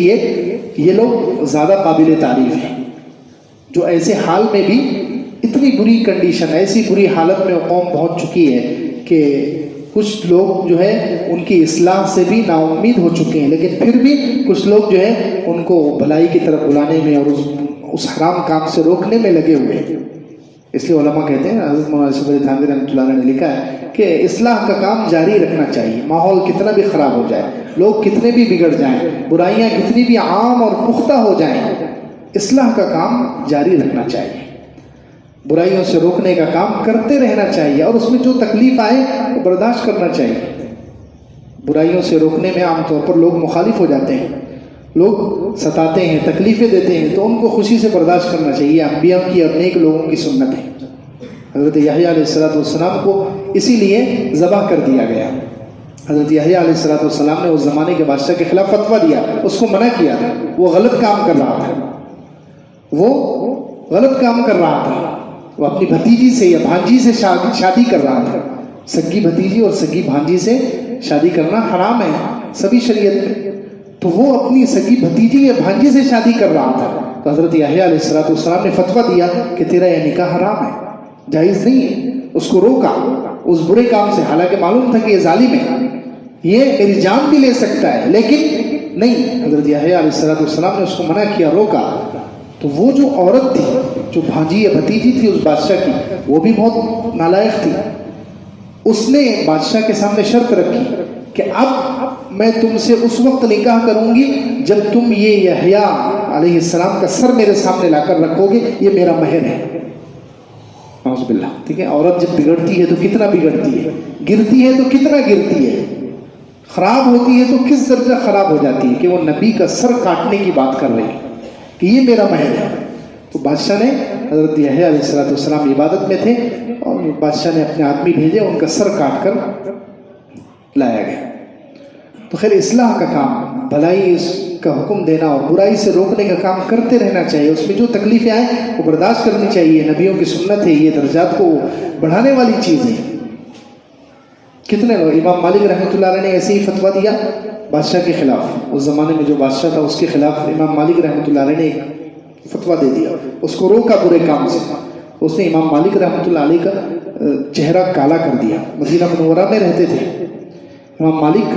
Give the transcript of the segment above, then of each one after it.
لیے یہ لوگ زیادہ قابل تعریف ہیں، جو ایسے حال میں بھی اتنی بری کنڈیشن، ایسی بری حالت میں قوم پہنچ چکی ہے کہ کچھ لوگ جو ہے ان کی اصلاح سے بھی نا امید ہو چکے ہیں، لیکن پھر بھی کچھ لوگ جو ہے ان کو بھلائی کی طرف بلانے میں اور اس حرام کام سے روکنے میں لگے ہوئے ہیں۔ اس لیے علماء کہتے ہیں، حضرت مولانا یوسف علی تھانوی رحمۃ اللہ علیہ نے لکھا ہے کہ اصلاح کا کام جاری رکھنا چاہیے، ماحول کتنا بھی خراب ہو جائے، لوگ کتنے بھی بگڑ جائیں، برائیاں کتنی بھی عام اور پختہ ہو جائیں، اصلاح کا کام جاری رکھنا چاہیے، برائیوں سے روکنے کا کام کرتے رہنا چاہیے، اور اس میں جو تکلیف آئے وہ برداشت کرنا چاہیے۔ برائیوں سے روکنے میں عام طور پر لوگ مخالف ہو جاتے ہیں، لوگ ستاتے ہیں، تکلیفیں دیتے ہیں، تو ان کو خوشی سے برداشت کرنا چاہیے۔ انبیاء کی اور نیک لوگوں کی سنت ہے۔ حضرت یحییٰ علیہ السلام کو اسی لیے ذبح کر دیا گیا۔ حضرت یحییٰ علیہ السلام نے اس زمانے کے بادشاہ کے خلاف فتویٰ دیا، اس کو منع کیا، وہ غلط کام کر رہا تھا، وہ غلط کام کر رہا تھا، وہ اپنی بھتیجی سے یا بھانجی سے شادی کر رہا تھا۔ سگی بھتیجی اور سگی بھانجی سے شادی کرنا حرام ہے سبھی شریعت میں، تو وہ اپنی سگی بھتیجی یا بھانجی سے شادی کر رہا تھا، تو حضرت یحییٰ علیہ السلام نے فتویٰ دیا کہ تیرا یہ نکاح حرام ہے، جائز نہیں ہے۔ اس کو روکا اس برے کام سے، حالانکہ معلوم تھا کہ یہ ظالم ہے، یہ میری جان بھی لے سکتا ہے، لیکن نہیں، حضرت یحییٰ علیہ السلام نے اس کو منع کیا، روکا۔ تو وہ جو عورت تھی، جو بھانجی یا بھتیجی تھی اس بادشاہ کی، وہ بھی بہت نالائق تھی، اس نے بادشاہ کے سامنے شرط رکھی کہ اب میں تم سے اس وقت نکاح کروں گی جب تم یہ یحییٰ علیہ السلام کا سر میرے سامنے لا کر رکھو گے، یہ میرا مہر ہے۔ نعوذ باللہ، ٹھیک ہے، عورت جب بگڑتی ہے تو کتنا بگڑتی ہے، گرتی ہے تو کتنا گرتی ہے، خراب ہوتی ہے تو کس درجہ خراب ہو جاتی ہے کہ وہ نبی کا سر کاٹنے کی بات کر رہی ہے کہ یہ میرا مہر ہے۔ تو بادشاہ نے، حضرت یحییٰ علیہ السلام عبادت میں تھے اور بادشاہ نے اپنے آدمی بھیجے، ان کا سر کاٹ کر لایا گیا۔ تو خیر، اصلاح کا کام، بھلائی کا حکم دینا اور برائی سے روکنے کا کام کرتے رہنا چاہیے، اس میں جو تکلیفیں آئیں وہ برداشت کرنی چاہیے، نبیوں کی سنت ہے، یہ درجات کو بڑھانے والی چیز ہے۔ کتنے لوگ، امام مالک رحمۃ اللہ علیہ نے ایسے ہی فتویٰ دیا بادشاہ کے خلاف، اس زمانے میں جو بادشاہ تھا اس کے خلاف امام مالک رحمۃ اللہ علیہ نے ایک فتویٰ دے دیا، اس کو روکا برے کام سے۔ اس نے امام مالک رحمۃ اللہ علیہ کا چہرہ کالا کر دیا، مدینہ منورہ میں رہتے تھے امام مالک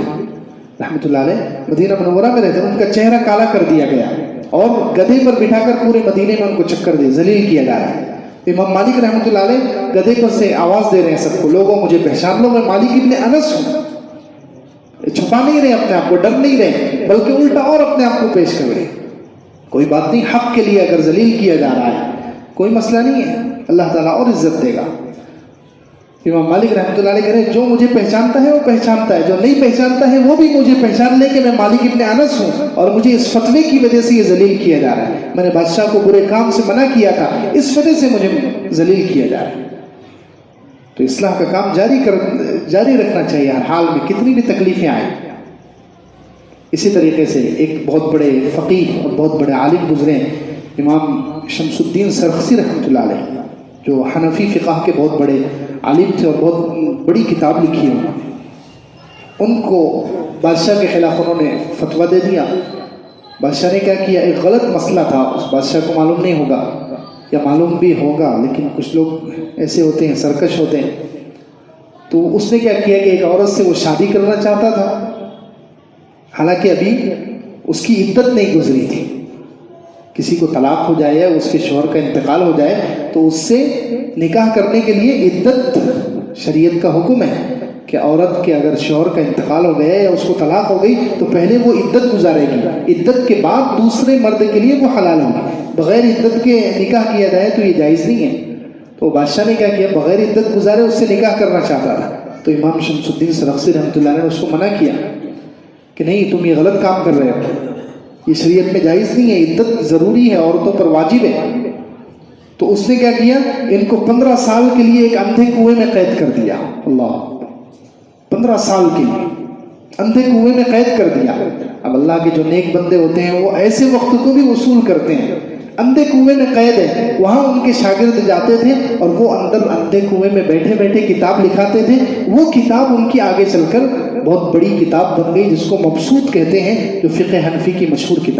رحمۃ اللہ علیہ، مدینہ منورہ میں رہتے، ان کا چہرہ کالا کر دیا گیا اور گدھے پر بٹھا کر پورے مدینے میں ان کو چکر دے ذلیل کیا جا رہا ہے۔ امام مالک رحمۃ اللہ علیہ گدھے کو سے آواز دے رہے ہیں سب کو، لوگوں مجھے پہچان لو، میں مالک ابن انس ہوں۔ چھپا نہیں رہے اپنے آپ کو، ڈر نہیں رہے، بلکہ الٹا اور اپنے آپ کو پیش کر رہے۔ کوئی بات نہیں، حق کے لیے اگر ذلیل کیا جا رہا ہے کوئی مسئلہ نہیں ہے، اللہ تعالیٰ اور عزت دے گا۔ امام مالک رحمۃ اللہ علیہ کہہ رہے ہیں جو مجھے پہچانتا ہے وہ پہچانتا ہے، جو نہیں پہچانتا ہے وہ بھی مجھے پہچان لے کہ میں مالک ابن انس ہوں، اور مجھے اس فتوے کی وجہ سے یہ ذلیل کیا جا رہا ہے، میں نے بادشاہ کو برے کام سے منع کیا تھا، اس وجہ سے مجھے ذلیل کیا جا رہا ہے۔ تو اصلاح کا کام جاری رکھنا چاہیے ہر حال میں، کتنی بھی تکلیفیں آئیں۔ اسی طریقے سے ایک بہت بڑے فقیہ اور بہت بڑے عالم گزرے، امام شمس الدین سرخسی رحمۃ اللہ علیہ، جو حنفی فقہ کے بہت بڑے عالم تھے اور بہت بڑی کتاب لکھی ہے، ان کو بادشاہ کے خلاف انہوں نے فتویٰ دے دیا۔ بادشاہ نے کیا کیا، ایک غلط مسئلہ تھا، اس بادشاہ کو معلوم نہیں ہوگا یا معلوم بھی ہوگا، لیکن کچھ لوگ ایسے ہوتے ہیں، سرکش ہوتے ہیں، تو اس نے کیا کیا کہ ایک عورت سے وہ شادی کرنا چاہتا تھا، حالانکہ ابھی اس کی عدت نہیں گزری تھی۔ کسی کو طلاق ہو جائے یا اس کے شوہر کا انتقال ہو جائے تو اس سے نکاح کرنے کے لیے عدت، شریعت کا حکم ہے کہ عورت کے اگر شوہر کا انتقال ہو گیا یا اس کو طلاق ہو گئی تو پہلے وہ عدت گزارے گی، عدت کے بعد دوسرے مرد کے لیے وہ حلال ہوگی، بغیر عدت کے نکاح کیا جائے تو یہ جائز نہیں ہے۔ تو بادشاہ نے کیا کیا، بغیر عدت گزارے اس سے نکاح کرنا چاہتا تھا، تو امام شمس الدین سرخسی رحمۃ اللہ نے اس کو منع کیا کہ نہیں، تم یہ غلط کام کر رہے ہو، یہ شریعت میں جائز نہیں ہے، عدت ضروری ہے، عورتوں پر واجب ہے۔ تو اس نے کیا کیا، ان کو 15 سال کے لیے ایک اندھے کنویں میں قید کر دیا۔ اللہ، 15 سال کے لیے اندھے کنویں میں قید کر دیا۔ اب اللہ کے جو نیک بندے ہوتے ہیں وہ ایسے وقت کو بھی وصول کرتے ہیں، اندھے کنویں میں قید ہے، وہاں ان کے شاگرد جاتے تھے اور وہ اندر اندھے کنویں میں بیٹھے بیٹھے کتاب لکھاتے تھے، وہ کتاب ان کی آگے چل کر بہت بڑی کتاب بن گئی جس کو مبسوط کہتے ہیں، جو فقہ حنفی کی مشہور کتاب